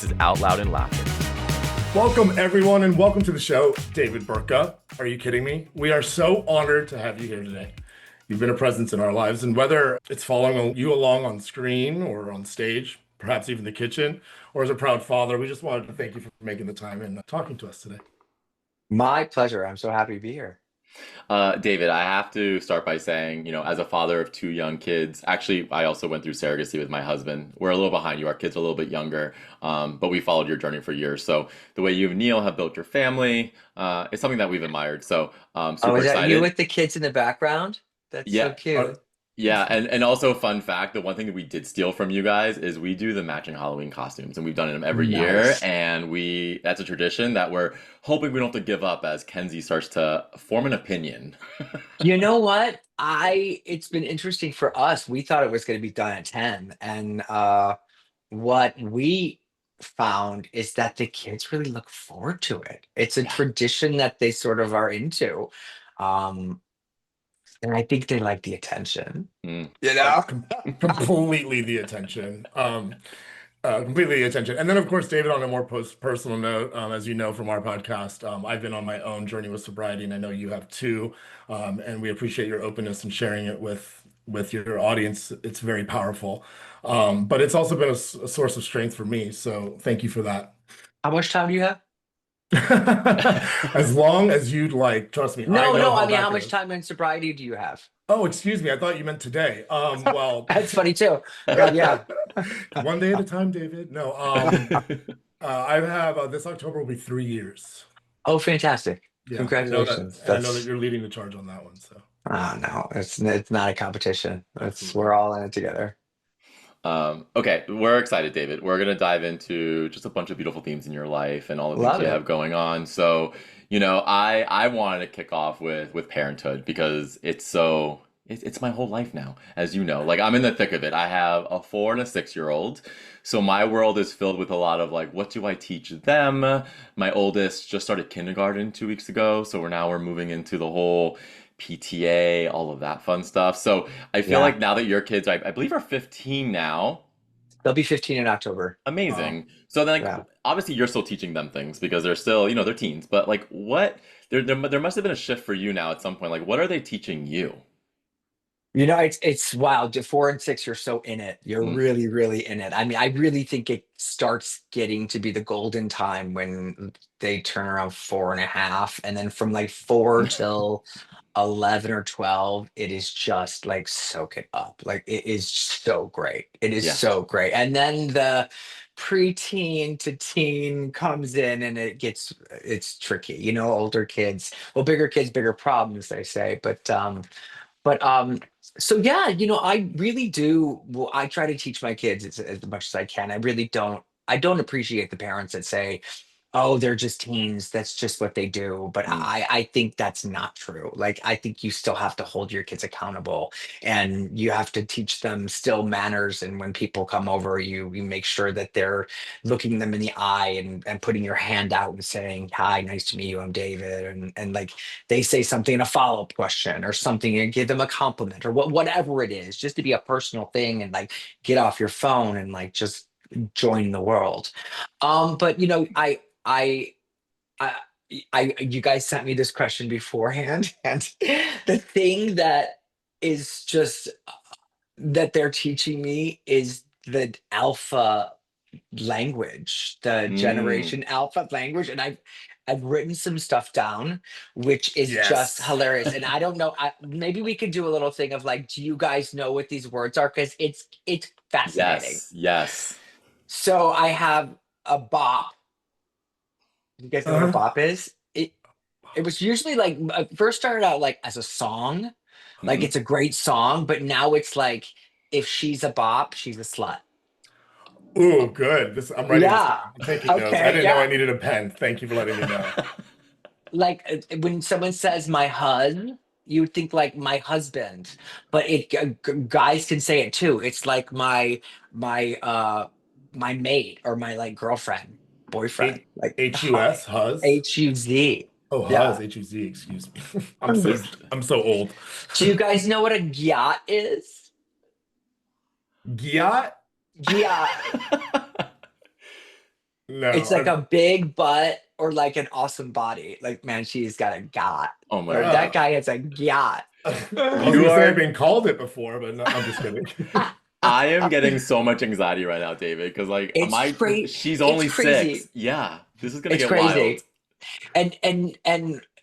This is Out Loud and Laughing. Welcome, everyone, and welcome to the show, David Burtka. Are you kidding me? We are so honored to have you here today. You've been a presence in our lives, and whether it's following you along on screen or on stage, perhaps even the kitchen, or as a proud father, we just wanted to thank you for making the time and talking to us today. My pleasure. I'm so happy to be here. David, I have to start by saying, as a father of two young kids, actually, I also went through surrogacy with my husband. We're a little behind you. Our kids are a little bit younger, but we followed your journey for years. So the way you and Neil have built your family is something that we've admired. So super Is that excited. you with the kids in the background? That's so Yeah. cute. Yeah, and also fun fact, the one thing that we did steal from you guys is we do the matching Halloween costumes, and we've done them every year, Nice. and that's a tradition that we're hoping we don't have to give up as Kenzie starts to form an opinion. You know what? It's been interesting for us. We thought it was going to be done at 10, and what we found is that the kids really look forward to it. It's a Yeah. tradition that they sort of are into. Um, and I think they like the attention. Mm. You know? Completely the attention. Completely the attention. And then, of course, David, on a more personal note, as you know from our podcast, I've been on my own journey with sobriety, and I know you have too. And we appreciate your openness and sharing it with your audience. It's very powerful. But it's also been a source of strength for me. So thank you for that. How much time do you have? As long as you'd like, trust me, I No, know no. I mean, that how much goes. time in sobriety do you have? Oh, excuse me. I thought you meant today. Well, That's funny too. Yeah. one day at a time, David. No, I have this October will be 3 years. Oh, fantastic. Yeah, Congratulations. I know that you're leading the charge on that one. So Oh no, it's not a competition. absolutely. We're all in it together. Okay, we're excited, David. We're gonna dive into just a bunch of beautiful themes in your life and all the things Love you it. have going on. So, I wanted to kick off with Parenthood because it's my whole life now, as you know. Like I'm in the thick of it. I have a 4 and a 6-year-old, so my world is filled with a lot of like, what do I teach them? My oldest just started kindergarten 2 weeks ago, so we're moving into the whole PTA, all of that fun stuff. So I feel Yeah, like now that your kids, I believe, are 15 now, they'll be 15 in October. Wow. amazing. So then, like, Yeah. obviously, you're still teaching them things because they're still, they're teens. But like, what? There must have been a shift for you now at some point. Like, what are they teaching you? It's wild. At 4 and 6, you're so in it. You're Mm. really, really in it. I mean, I really think it starts getting to be the golden time when they turn around 4 and a half, and then from like 4 till 11 or 12, it is just like soak it up. Like it is so great. It is Yeah. so great. And then the preteen to teen comes in and it's tricky. Older kids, well, bigger kids, bigger problems, they say. But so yeah, I really do. Well, I try to teach my kids as much as I can. I don't appreciate the parents that say, "Oh, they're just teens. That's just what they do." But Mm. I think that's not true. Like, I think you still have to hold your kids accountable, and you have to teach them still manners. And when people come over, you make sure that they're looking them in the eye and putting your hand out and saying, "Hi, nice to meet you. I'm David." And like they say something in a follow-up question or something, and give them a compliment or whatever it is, just to be a personal thing, and like get off your phone and like just join the world. But I, I, you guys sent me this question beforehand, and the thing that is just that they're teaching me is the alpha language, the Mm. generation alpha language, and I've written some stuff down, which is just Yes. hilarious. And I don't know, maybe we could do a little thing of like, do you guys know what these words are? Because it's fascinating. Yes. Yes. So I have a bop. You guys know what a Uh-huh. bop is? It was usually like first started out like as a song, like Hmm. it's a great song, but now it's like if she's a bop, she's a slut. Ooh, good. I'm writing this down. Yeah. I'm taking notes. I Okay. didn't know Yeah. I needed a pen. Thank you for letting me know. Like when someone says my husband, you would think like my husband, but guys can say it too. It's like my my mate or my like girlfriend, boyfriend, like Hus, Huz. HUZ. Oh, Huz, Yeah. Huz. Excuse me. It's I'm so old. Do you guys know what a gyat is? Giat? Gyat. It's No, like a big butt or like an awesome body. Like, man, she's got a yacht. Oh my Or God. that uh, guy has a yacht. I was You gonna say I've are been called it before, but no, I'm just kidding. I am getting so much anxiety right now, David, because like It's my crazy. she's It's only crazy. 6. Yeah, this is gonna It's get wild. crazy. And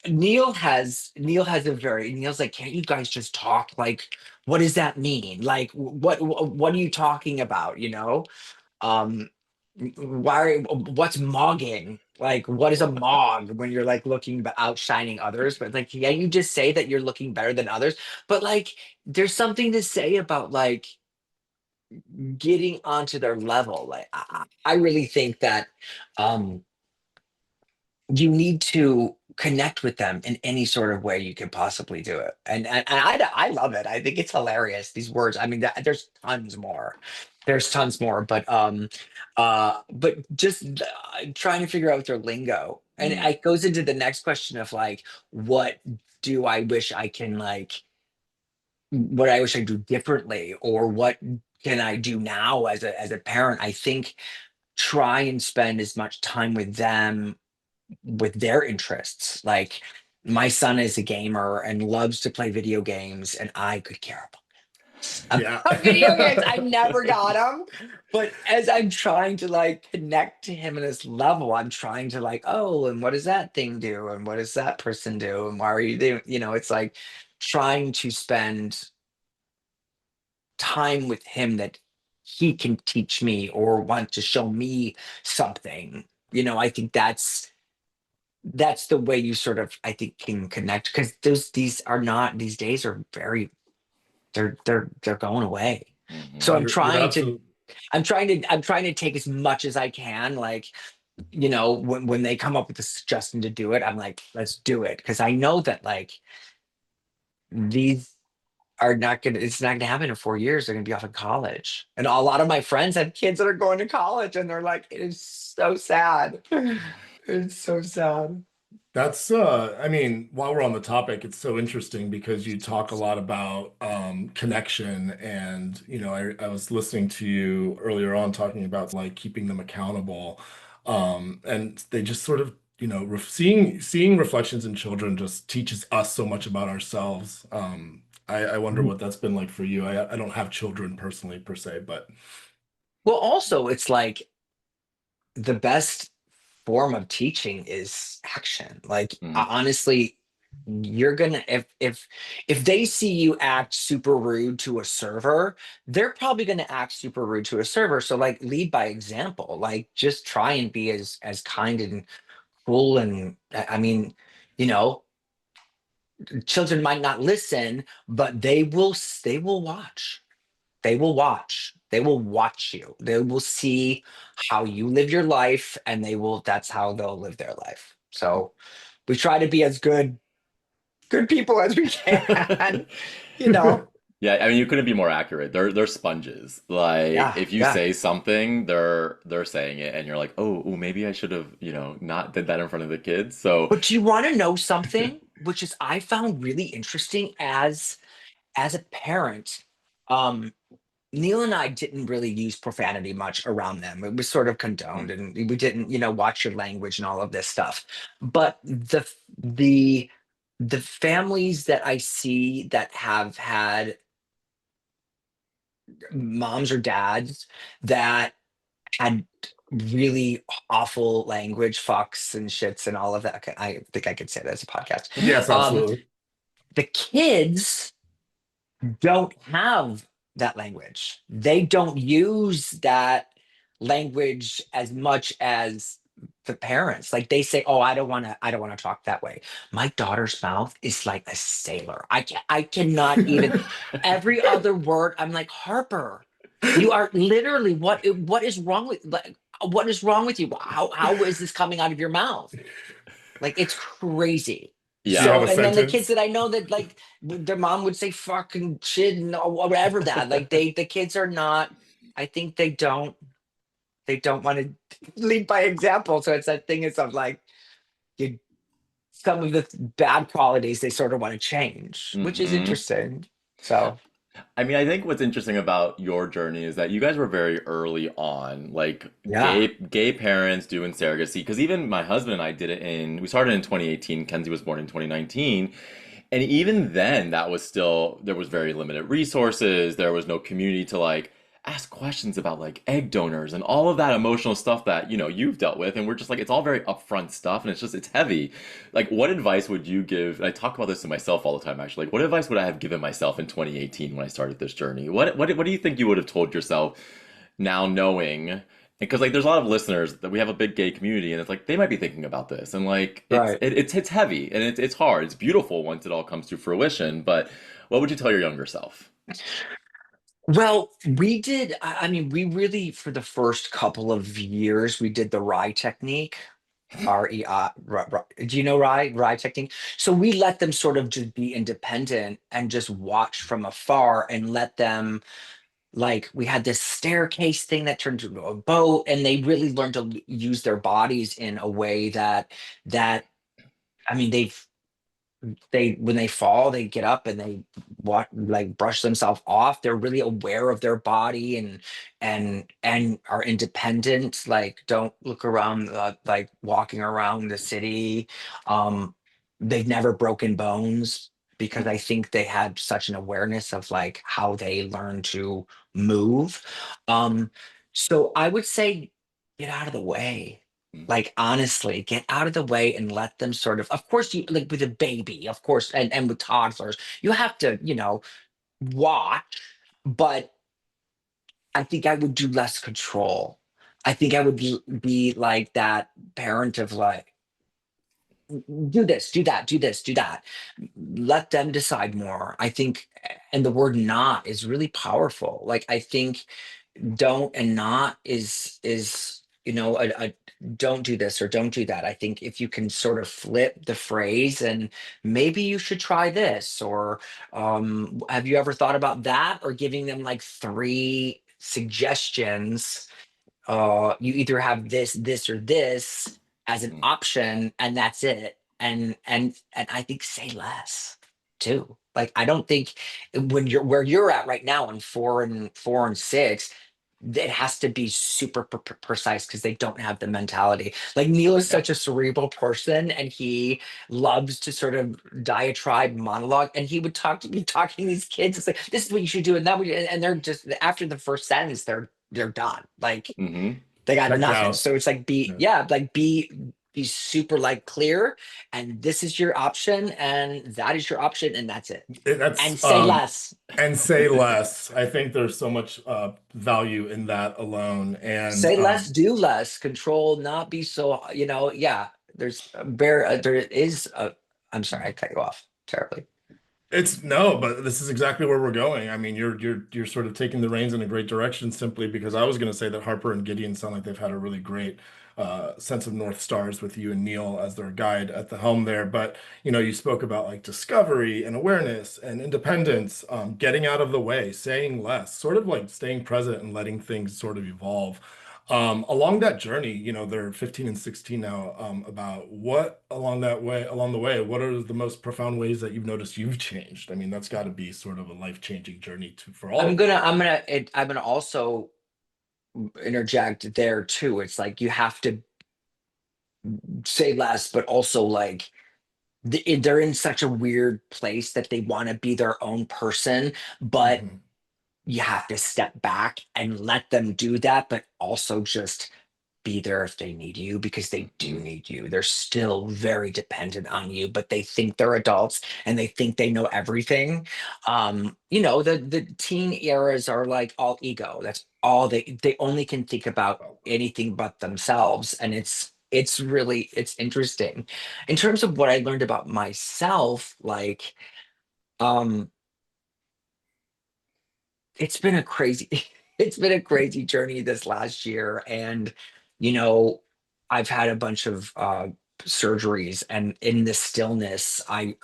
Neil's like, can't you guys just talk? Like, what does that mean? Like, what are you talking about? Um, what's mogging? Like, what is a mog when you're like looking outshining others? But like, yeah, you just say that you're looking better than others. But like, there's something to say about like getting onto their level. Like, I really think that um you need to connect with them in any sort of way you can possibly do it. And I love it. I think it's hilarious. These words. I mean, there's tons more. There's tons more, but just trying to figure out their lingo, and Mm, it goes into the next question of like, what do I wish I can like, what I wish I do differently, or what can I do now as a parent? I think try and spend as much time with them with their interests. Like my son is a gamer and loves to play video games, and I could care Yeah. about video games. I never got them. But as I'm trying to like connect to him in this level, I'm trying to like, oh, and what does that thing do? And what does that person do? And why are you doing, it's like trying to spend time with him that he can teach me or want to show me something. I think that's the way you sort of, I think, can connect, because these days are very, they're going away. So hmm You're absolutely. I'm trying to take as much as I can. Like, when they come up with a suggestion to do it, I'm like, let's do it, because I know that like these are not gonna it's not gonna happen in 4 years. They're gonna be off in college, and a lot of my friends have kids that are going to college, and they're like, it is so sad. It's so sad. That's I mean, while we're on the topic, it's so interesting because you talk a lot about connection and I was listening to you earlier on talking about like keeping them accountable. And they just sort of, seeing reflections in children just teaches us so much about ourselves. I wonder what that's been like for you. I don't have children personally per se, but Well, also, it's like the best form of teaching is action. Like, hmm honestly, you're gonna if they see you act super rude to a server, they're probably gonna act super rude to a server. So like lead by example. Like just try and be as kind and cool, and I mean, you know, children might not listen, but they will watch. They will watch you. They will see how you live your life, and that's how they'll live their life. So we try to be as good people as we can, you know. Yeah, I mean you couldn't be more accurate. They're sponges. Like Yeah, if you yeah. say something, they're saying it, and you're like, oh, ooh, maybe I should have, not did that in front of the kids. So, But do you want to know something, which is I found really interesting as a parent? Um, Neil and I didn't really use profanity much around them. It was sort of condoned, and we didn't, watch your language and all of this stuff. But the families that I see that have had moms or dads that had really awful language, fucks and shits and all of that. Okay, I think I could say that as a podcast. yes, Um, absolutely. the kids don't have that language. They don't use that language as much as the parents. Like they say, "Oh, I don't want to talk that way." My daughter's mouth is like a sailor. I cannot even every other word. I'm like, "Harper, you are literally what is wrong with like what is wrong with you? How is this coming out of your mouth?" Like it's crazy. Do you have yeah. So, a and then the kids sentence? that I know that like their mom would say fucking shit and whatever that like the kids are not. I think they don't want to lead by example. So it's that thing is of like you, some of the bad qualities they sort of want to change, which is hmm interesting. So. I mean, I think what's interesting about your journey is that you guys were very early on, like Yeah. gay parents doing surrogacy. Because even my husband and I did it we started in 2018. Kenzie was born in 2019. And even then, that was still, there was very limited resources. There was no community to like ask questions about like egg donors and all of that emotional stuff that, you've dealt with. And we're just like, it's all very upfront stuff and it's heavy. Like, what advice would you give? And I talk about this to myself all the time, actually. Like, what advice would I have given myself in 2018 when I started this journey? What do you think you would have told yourself now knowing? Because like there's a lot of listeners that we have a big gay community and it's like they might be thinking about this and like Right. it's heavy and it's hard. It's beautiful once it all comes to fruition, but what would you tell your younger self? Well, we did. I mean, we really, for the first couple of years, we did the rye technique. REI. Do you know rye technique? So we let them sort of just be independent and just watch from afar and let them, like, we had this staircase thing that turned into a boat, and they really learned to use their bodies in a way that I mean, they when they fall, they get up and they like brush themselves off. They're really aware of their body and are independent, like don't look around, like walking around the city. um they've never broken bones because I think they had such an awareness of like how they learn to move. um so I would say get out of the way. Like, honestly, get out of the way and let them sort of course, you like with a baby, of course, and with toddlers, you have to, watch. But I think I would do less control. I think I would be like that parent of like, do this, do that, do this, do that. Let them decide more. I think, and the word not is really powerful. Like, I think don't and not is a don't do this or don't do that. I think if you can sort of flip the phrase and maybe you should try this, or have you ever thought about that, or giving them like three suggestions. You either have this or this as an Mm. option, and that's it. And I think say less too. Like, I don't think when you're where you're at right now in four and six, it has to be super precise because they don't have the mentality. Like, Neil is Yeah. such a cerebral person, and he loves to sort of diatribe monologue, and he would talk to me talking to these kids. It's like, this is what you should do, and that would, and they're just, after the first sentence, they're done. Like, Mm-hmm. they got Checked nothing. out. So it's like, Yeah. be super like clear, and this is your option, and that is your option, and that's it. And That's say less. and say less. I think there's so much value in that alone. And Say less, do less, control, not be so, yeah. There is a, I'm sorry, I cut you off terribly. it's no, but this is exactly where we're going. I mean, you're sort of taking the reins in a great direction simply because I was going to say that Harper and Gideon sound like they've had a really great sense of North Stars with you and Neil as their guide at the helm there. But you spoke about like discovery and awareness and independence, getting out of the way, saying less, sort of like staying present and letting things sort of evolve. Along that journey, they're 15 and 16 now, about what along the way, what are the most profound ways that you've noticed you've changed? I mean, that's got to be sort of a life-changing journey for all I'm of you. gonna, I'm gonna also interject there too. It's like you have to say less, but also like they're in such a weird place that they want to be their own person, but Mhm. you have to step back and let them do that, but also just be there if they need you, because they do Mm-hmm. need you. They're still very dependent on you, but they think they're adults and they think they know everything. The teen eras are like all ego. That's all they only can think about Well, anything but themselves. And it's interesting. In terms of what I learned about myself, like, um, it's been a crazy it's been a crazy journey this last year. And you know I've had a bunch of surgeries, and in the stillness, I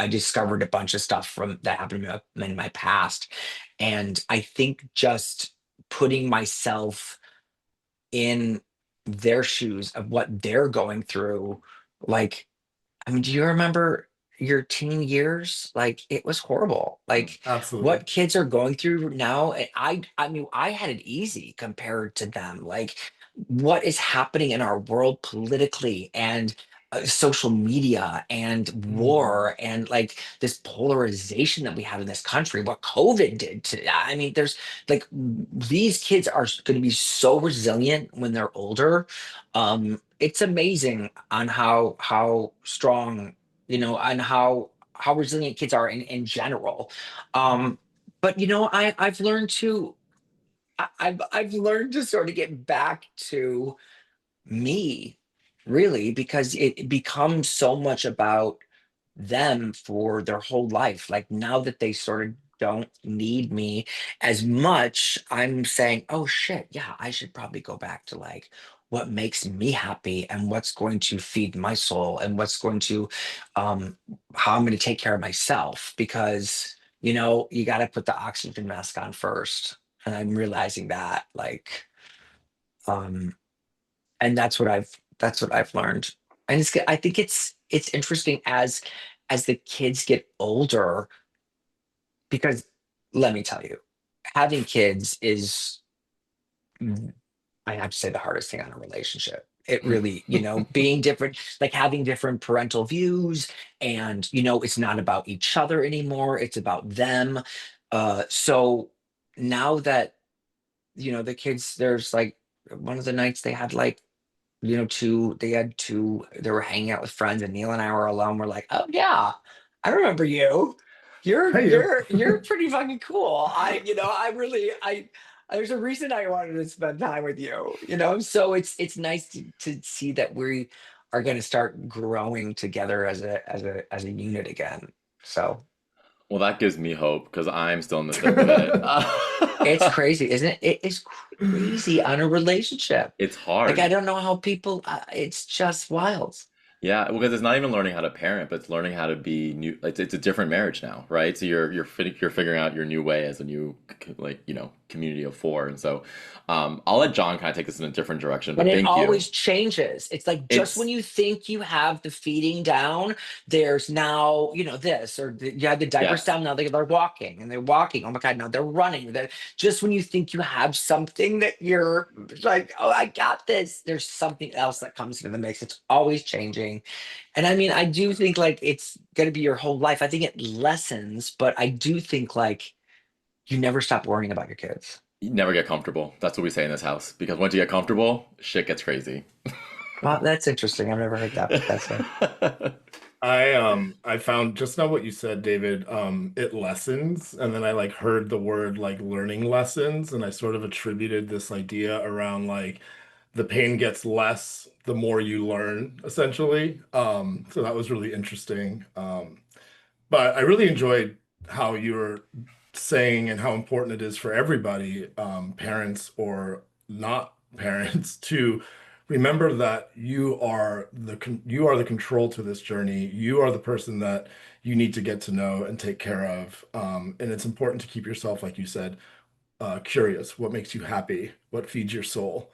discovered a bunch of stuff from that happened in my past. And I think just putting myself in their shoes of what they're going through. Like, I mean, do you remember? your teen years, like it was horrible. Like Absolutely. what kids are going through now, I mean, I had it easy compared to them. Like what is happening in our world politically and social media and Mhm. war and like this polarization that we have in this country, what COVID did to, I mean, there's like these kids are going to be so resilient when they're older. It's amazing on how strong, and how resilient kids are in general. But I've learned to I've learned to sort of get back to me, really, because it becomes so much about them for their whole life. Like now that they sort of don't need me as much, I'm saying, oh shit, yeah, I should probably go back to like what makes me happy and what's going to feed my soul and what's going to um how I'm going to take care of myself because you got to put the oxygen mask on first. And I'm realizing that like um and that's what I've learned. And I think it's interesting as the kids get older because let me tell you, having kids is, I have to say, the hardest thing on a relationship. It really, being different, like having different parental views, and it's not about each other anymore, it's about them. So now that the kids, there's like one of the nights they had like they were hanging out with friends and Neil and I were alone. We're like, oh yeah, I remember you. You're Hey, you. you're you're pretty fucking cool. I really there's a reason I wanted to spend time with you. So it's nice to see that we are gonna start growing together as a unit again. So Well, that gives me hope because I'm still in the thick of it. it's crazy, isn't it? It is crazy on a relationship. It's Like I hard. don't know how people it's just wild. Yeah, because it's not even learning how to parent, but it's learning how to be new. It's a different marriage now, right? So you're figuring out your new way as a new like community of four, and so I'll let John kind of take this in a different direction. And But it thank you. always changes. It's like just when It's you think you have the feeding down, there's now, this, or you had the diapers yes. down, now they're walking and they're walking. Oh my God, now they're running. Just when you think you have something that you're like, oh, I got this, there's something else that comes into the mix. It's always changing. And I mean, I do think like it's going to be your whole life. I think it lessens, but I do think like you never stop worrying about your kids. You never get comfortable. That's what we say in this house. Because once you get comfortable, shit gets crazy. Well, that's interesting. I've never heard that said. I found just now what you said, David, it lessens, and then I like heard the word like learning lessons, and I sort of attributed this idea around like the pain gets less the more you learn, essentially. So that was really interesting. But I really enjoyed how you were saying and how important it is for everybody, parents or not parents, to remember that you are the control to this journey. You are the person that you need to get to know and take care of. And it's important to keep yourself, like you said, curious. What makes you happy? What feeds your soul?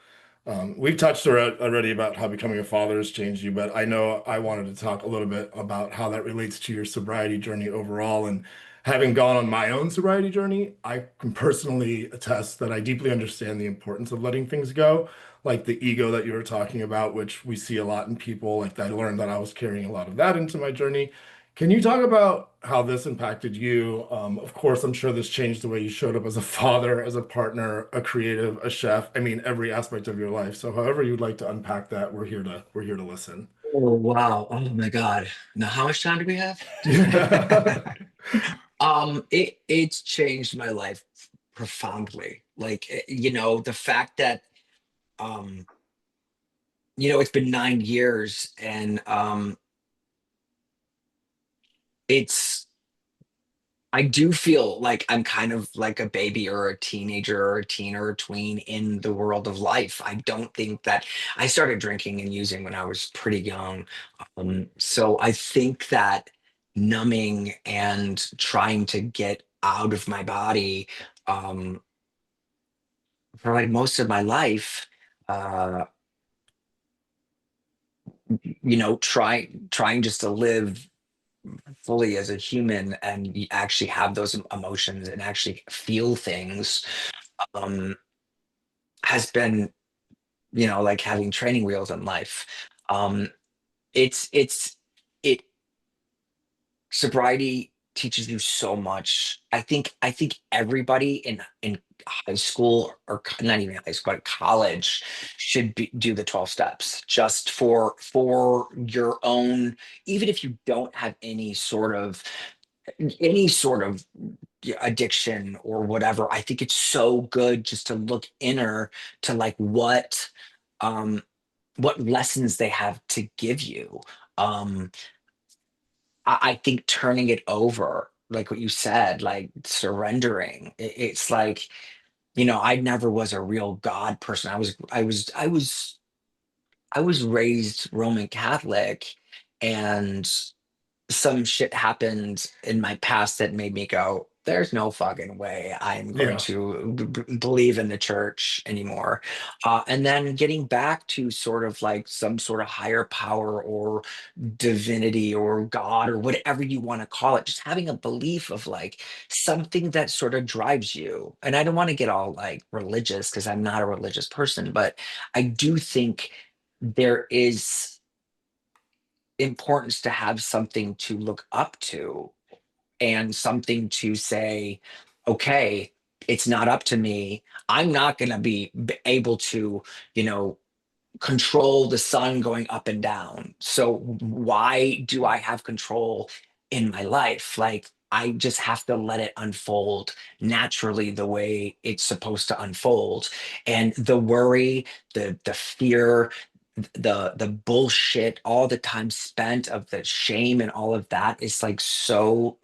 We've touched already about how becoming a father has changed you, but I know I wanted to talk a little bit about how that relates to your sobriety journey overall. And having gone on my own sobriety journey, I can personally attest that I deeply understand the importance of letting things go, like the ego that you were talking about, which we see a lot in people. Like I learned that I was carrying a lot of that into my journey. Can you talk about how this impacted you? Of course, I'm sure this changed the way you showed up as a father, as a partner, a creative, a chef. I mean, every aspect of your life. So, however you'd like to unpack that, we're here to listen. Oh wow. Oh my God. Now how much time do we have? It's changed my life profoundly. Like the fact that um it's been 9 years and it's I do feel like I'm kind of like a baby or a teenager or a teen or a tween in the world of life. I don't think that I started drinking and using when I was pretty young. So I think that numbing and trying to get out of my body um, for like most of my life, uh, trying just to live fully as a human and you actually have those emotions and actually feel things, um, has been, like having training wheels in life. Um, it's it Sobriety teaches you so much. I think everybody in high school, or not even high school, but college, should do the 12 steps just for your own, even if you don't have any sort of addiction or whatever. I think it's so good just to look inner to like um what lessons they have to give you. Um I think turning it over, like what you said, like surrendering. It's like, I never was a real God person. I was raised Roman Catholic, and some shit happened in my past that made me go, there's no fucking way I'm going Yeah. to believe in the church anymore. And then getting back to sort of like some sort of higher power or divinity or God or whatever you want to call it, just having a belief of like something that sort of drives you. And I don't want to get all like religious because I'm not a religious person, but I do think there is importance to have something to look up to and something to say, okay, it's not up to me. I'm not going to be able to, you know, control the sun going up and down. So why do I have control in my life? Like, I just have to let it unfold naturally the way it's supposed to unfold. And the worry, the fear, the bullshit, all the time spent of the shame and all of that is like so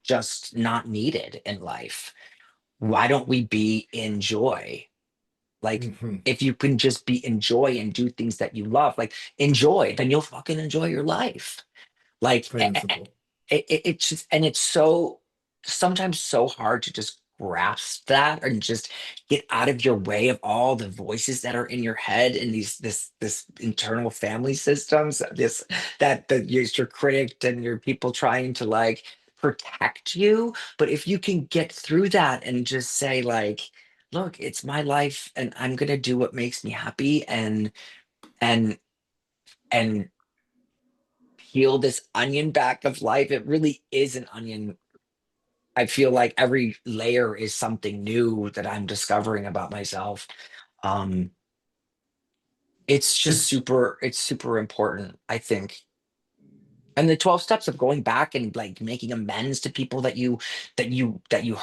just not needed in life. Why don't we be in joy? Like, Hmm. if you can just be in joy and do things that you love, like enjoy, then you'll fucking enjoy your life. Like, Plain and simple. it's just, and it's so sometimes so hard to just grasp that and just get out of your way of all the voices that are in your head and this internal family systems, this that your critic and your people trying to like protect you. But if you can get through that and just say like, look, it's my life and I'm gonna do what makes me happy, and and peel this onion back of life. It really is an onion. I feel like every layer is something new that I'm discovering about myself. Um, It's it's super important, I think. And the 12 steps of going back and like making amends to people that you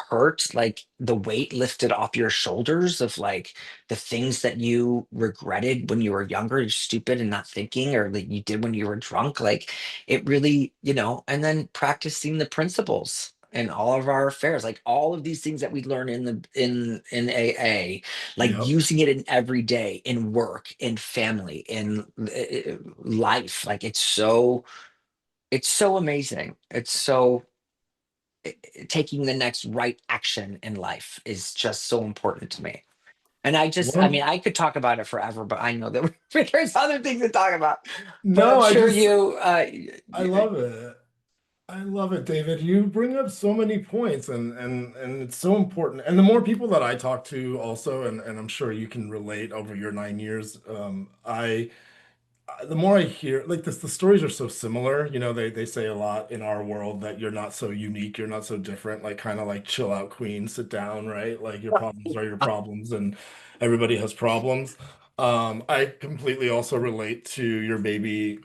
hurt, like the weight lifted off your shoulders of like the things that you regretted when you were younger, you're stupid and not thinking, or like you did when you were drunk. Like it really, and then practicing the principles in all of our affairs, like all of these things that we learn in AA, like Yep. using it in every day, in work, in family, in life. Like it's so amazing. Taking the next right action in life is just so important to me. And I One mean, I could talk about it forever, but I know that there's other things to talk about. But I'm no, sure you, I love it. I love it, David. You bring up so many points, and it's so important. And the more people that I talk to also, and I'm sure you can relate over your 9 years, the more I hear like this, the stories are so similar. They say a lot in our world that you're not so unique, you're not so different, like kind of like chill out queen, sit down, right? Like your problems are your problems and everybody has problems. I completely also relate to your baby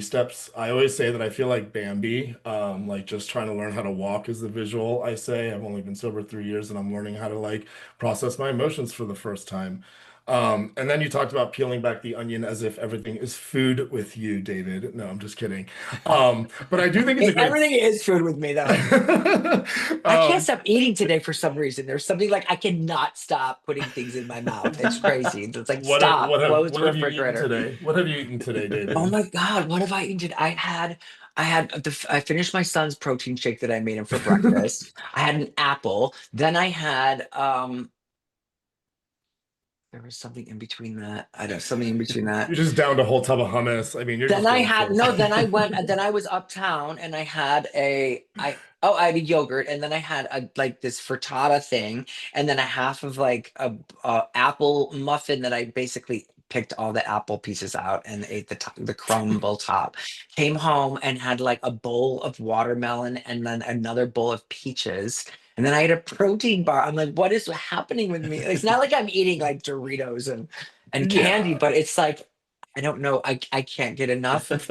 steps. I always say that I feel like Bambi, like just trying to learn how to walk is the visual I say. I've only been sober 3 years and I'm learning how to like process my emotions for the first time. And then you talked about peeling back the onion as if everything is food with you, David. No, I'm just kidding. But I do think it's a great. everything is food with me though. I can't um, stop eating today for some reason. There's something like I cannot stop putting things in my mouth. It's crazy. It's like what have, stop, what have close what the have you eaten refrigerator. today? What have you eaten today, Oh David? my God, what have I eaten? I finished my son's protein shake that I made him for breakfast. I had an apple. Then I had there was something in between that. I don't something in between that. You're just down to a whole tub of hummus. I mean, you're Then just I going had no, crazy. then I went, then I was uptown and I had I had a yogurt and then I had a like this frittata thing and then a half of like a apple muffin that I basically picked all the apple pieces out and ate the crumble top. Came home and had like a bowl of watermelon and then another bowl of peaches. And then I had a protein bar. I'm like, what is happening with me? It's not like I'm eating like Doritos and candy, Yeah. but it's like I don't know. I can't get enough of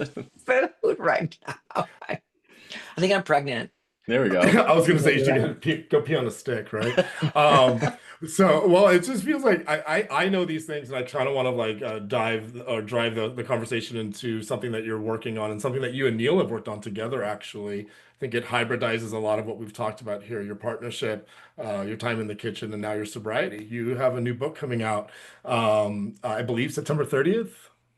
food right now. I think I'm pregnant. There we go. I was gonna say you Maybe should go pee on a stick, right? Um, so well, it just feels like I know these things, and I try to want to like dive or drive the conversation into something that you're working on and something that you and Neil have worked on together. Actually, I think it hybridizes a lot of what we've talked about here: your partnership, your time in the kitchen, and now your sobriety. You have a new book coming out, I believe September 30th.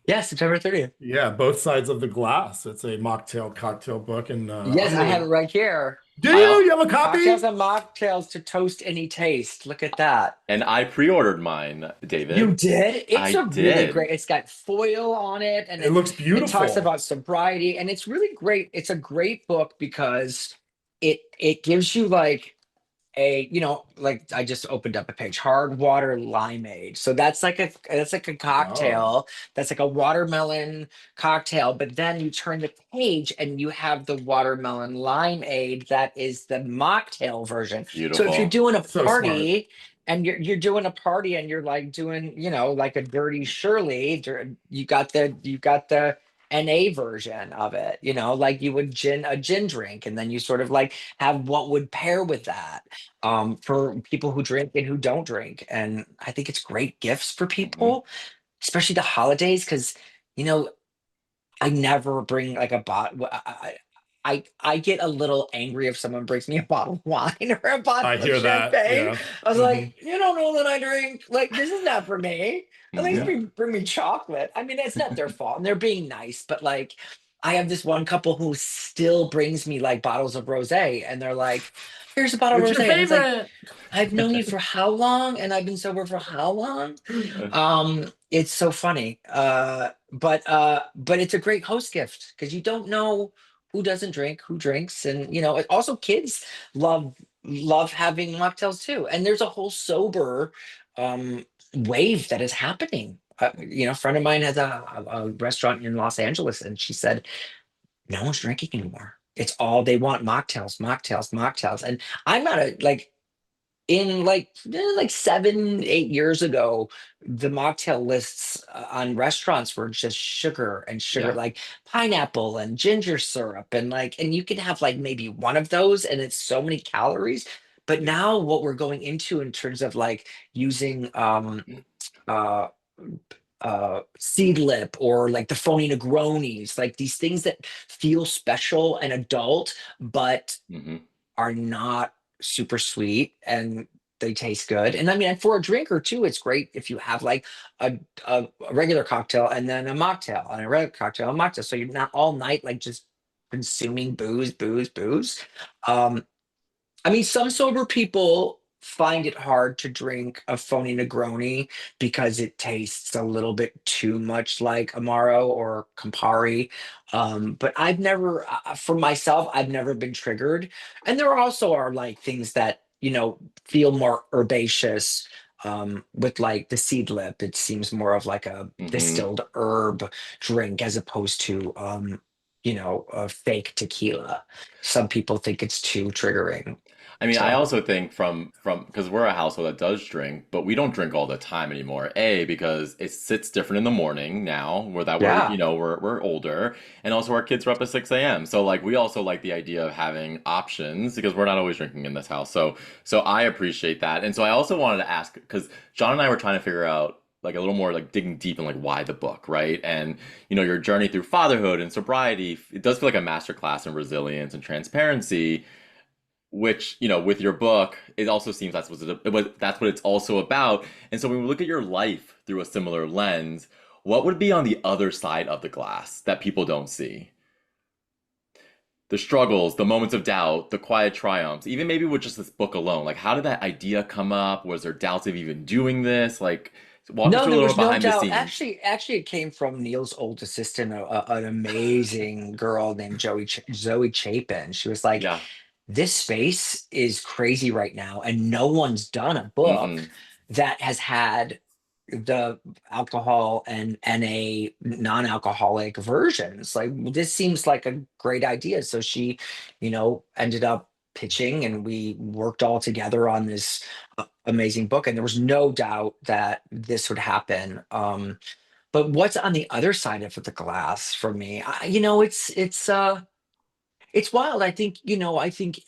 Yeah, September 30th. Yeah, both sides of the glass. It's a mocktail cocktail book, and Yes, I'm I have really. it right here. Do I you? al- You have a Cocktails copy? and mocktails to toast any taste. Look at that. and I pre-ordered mine, You David. did? It's I a really did. great. It's got foil on it and It looks it talks beautiful. about sobriety and it's really great. It's a great book because it gives you like like I just opened up a page, hard water limeade. So that's like a Oh, cocktail. That's like a watermelon cocktail, but then you turn the page and you have the watermelon limeade that is the mocktail version. So if you're Beautiful. doing a so smart. party and you're doing a party and you're like doing, like a dirty Shirley, you got the NA version of it, like you would a gin drink, and then you sort of like have what would pair with that for people who drink and who don't drink. And I think it's great gifts for Hmm. people, especially the holidays, because you know I never bring like a bottle. I get a little angry if someone brings me a bottle of wine or a bottle I of hear that. champagne. Yeah. I was Hmm. like, you don't know that I drink. Like, this is not for me. At least Hmm. Yeah. bring me chocolate. I mean, it's not their fault, and they're being nice. But like, I have this one couple who still brings me like bottles of rosé, and they're like, "Here's a bottle of It's your rosé," and it's like, favorite. I've known you for how long? And I've been sober for how long? It's so funny. But it's a great host gift because you don't know who doesn't drink, who drinks, and also kids love love having mocktails too. And there's a whole sober um wave that is happening. A friend of mine has a restaurant in Los Angeles, and she said no one's drinking anymore. It's all they want: mocktails, mocktails, mocktails. And I'm not a like in like 7, 8 years ago, the mocktail lists on restaurants were just sugar and sugar, Yeah. like pineapple and ginger syrup, and you can have like maybe one of those, and it's so many calories. But now what we're going into in terms of like using uh seed lip or like the phony negronis, like these things that feel special and adult, but Hmm. are not super sweet and they taste good. And I mean, and for a drinker too, it's great if you have like a regular cocktail and then a mocktail and a regular cocktail and a mocktail. So you're not all night like just consuming booze, booze, booze. Um, I mean, some sober people find it hard to drink a phony Negroni because it tastes a little bit too much like Amaro or Campari. But I've never, for myself, I've never been triggered. And there also are like things that, feel more herbaceous. With like the seed lip, it seems more of like a Hmm. distilled herb drink as opposed to, a fake tequila. Some people think it's too triggering. I mean, I So, also think from because we're a household that does drink, but we don't drink all the time anymore. A, because it sits different in the morning now, where that we're yeah. we're older, and also our kids are up at 6 a.m. So like we also like the idea of having options because we're not always drinking in this house. So I appreciate that, and so I also wanted to ask because John and I were trying to figure out like a little more like digging deep in like why the book, right? And your journey through fatherhood and sobriety, it does feel like a masterclass in resilience and transparency, which with your book it also seems that's what it's also about. And so when we look at your life through a similar lens, what would be on the other side of the glass that people don't see? The struggles, the moments of doubt, the quiet triumphs, even maybe with just this book alone. Like, how did that idea come up? Was there doubts of even doing this? Like, Walk us No, through a there little was bit no behind the doubt. scenes. Actually, it came from Neil's old assistant, an amazing girl named Zoe Chapin. She was like, Yeah. "This space is crazy right now, and no one's done a book Mm-hmm. that has had the alcohol and NA non-alcoholic versions. Like this seems like a great idea." So she, ended up pitching, and we worked all together on this amazing book. And there was no doubt that this would happen. But what's on the other side of the glass for me? It's wild.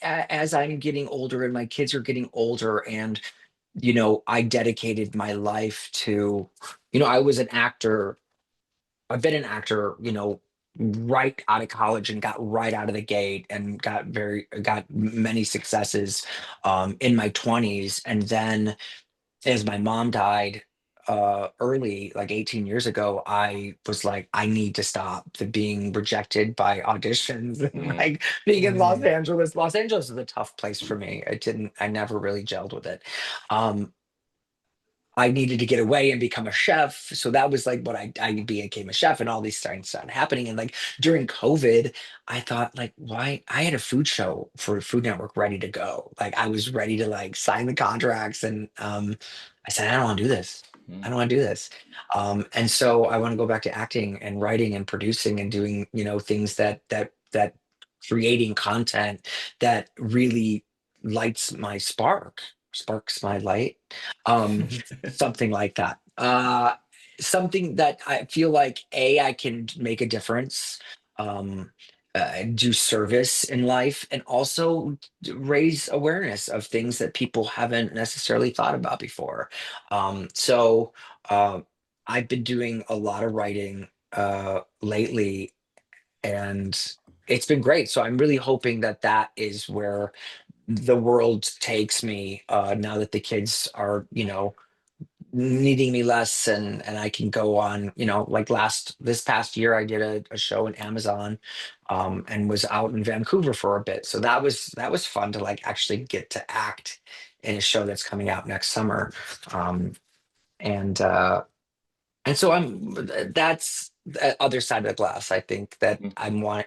As I'm getting older and my kids are getting older, and I dedicated my life to, I was an actor. I've been an actor, right out of college, and got right out of the gate, and got many successes in my 20s. And then as my mom died early, like 18 years ago, I was like, I need to stop the being rejected by auditions and Mm-hmm. like being in Los Mm. Angeles. Los Angeles is a tough place for me. I never really gelled with it. Um, I needed to get away and become a chef. So that was like what I became a chef, and all these things started happening. And like during COVID, I thought, like, why I had a food show for Food Network ready to go. Like I was ready to like sign the contracts. And I said, I don't want to do this. I don't want to do this. And so I want to go back to acting and writing and producing and doing, things that creating content that really lights my sparks my light. Um, Something like that. Something that I feel like I can make a difference, um, do service in life, and also raise awareness of things that people haven't necessarily thought about before. So I've been doing a lot of writing lately, and it's been great. So I'm really hoping that that is where the world takes me, now that the kids are, needing me less, and I can go on, like this past year I did a show in Amazon, and was out in Vancouver for a bit. So that was fun to like actually get to act in a show that's coming out next summer. Um, and so that's the other side of the glass. I think that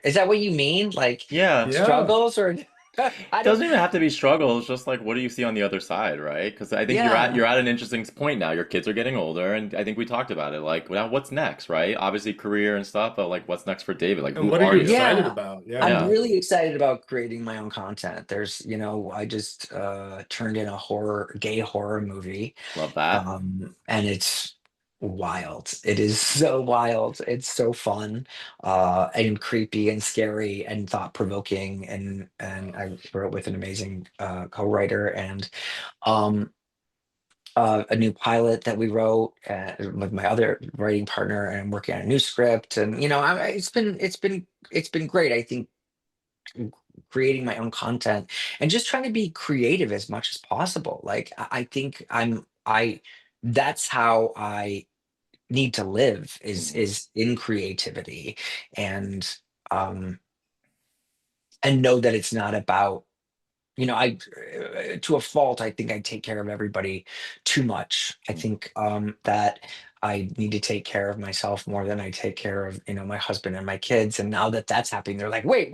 is that what you mean? Like Yeah. Yeah. struggles, or I don't, Doesn't even have to be struggle. It's just like, what do you see on the other side, right? Because I think you're at yeah. you're at an interesting point now. Your kids are getting older, and I think we talked about it. Like, now what's next, right? Obviously, career and stuff, but like, what's next for David? Like, And who what are are you you? excited Yeah, about? I'm Yeah. Yeah, really excited about creating my own content. I just turned in a gay horror movie, love that. and it's wild. It is so wild. It's so fun, and creepy and scary and thought provoking. And I wrote with an amazing co-writer, and um, a new pilot that we wrote with my other writing partner, and I'm working on a new script. And it's been great. I think creating my own content and just trying to be creative as much as possible. Like I think I that's how I need to live, is Mhm. in creativity. And um know that it's not about, I to a fault, I think I take care of everybody too much. I think that I need to take care of myself more than I take care of, my husband and my kids. And now that that's happening, they're like, wait,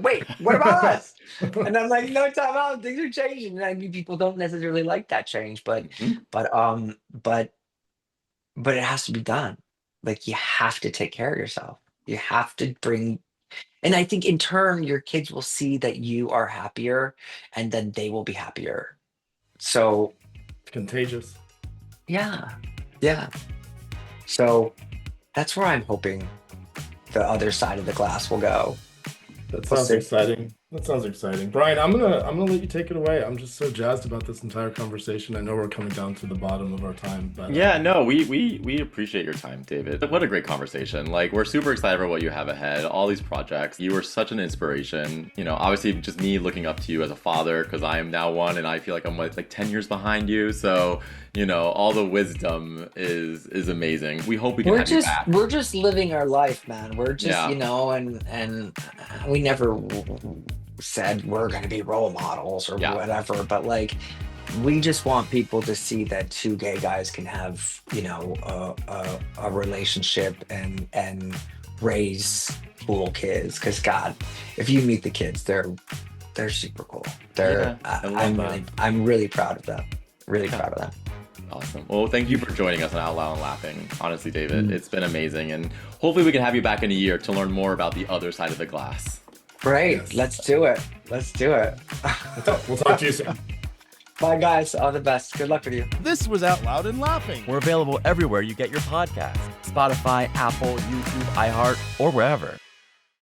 wait, what about us? And I'm like, no, time out, things are changing. And I mean, people don't necessarily like that change, but Mhm. but um but but it has to be done. Like you have to take care of yourself. You have to bring, and I think in turn, your kids will see that you are happier, and then they will be happier. So, Contagious. yeah, yeah. So that's where I'm hoping the other side of the glass will go. That We'll sounds see. exciting. That sounds exciting. Brian, I'm gonna let you take it away. I'm just so jazzed about this entire conversation. I know we're coming down to the bottom of our time, but Yeah, no, we appreciate your time, David. What a great conversation. Like, we're super excited for what you have ahead, all these projects. You were such an inspiration. Obviously just me looking up to you as a father, because I am now one, and I feel like I'm like 10 years behind you. So, all the wisdom is amazing. We hope we can We're have you just back. we're just living our life, man. We're just, Yeah. and we never said we're going to be role models or Yeah. whatever, but like We just want people to see that two gay guys can have, you know, a relationship and raise cool kids. Because God, if you meet the kids, they're super cool. Yeah, I love that. I'm really proud of them. Really Yeah. proud of them. Awesome. Well, thank you for joining us on Out Loud and Laughing. Honestly, David, it's been amazing. And hopefully we can have you back in a year to learn more about the other side of the glass. Great. Yes. Let's do it. Let's do it. We'll talk to you soon. Bye, guys. All the best. Good luck with you. This was Out Loud and Laughing. We're available everywhere you get your podcasts: Spotify, Apple, YouTube, iHeart, or wherever.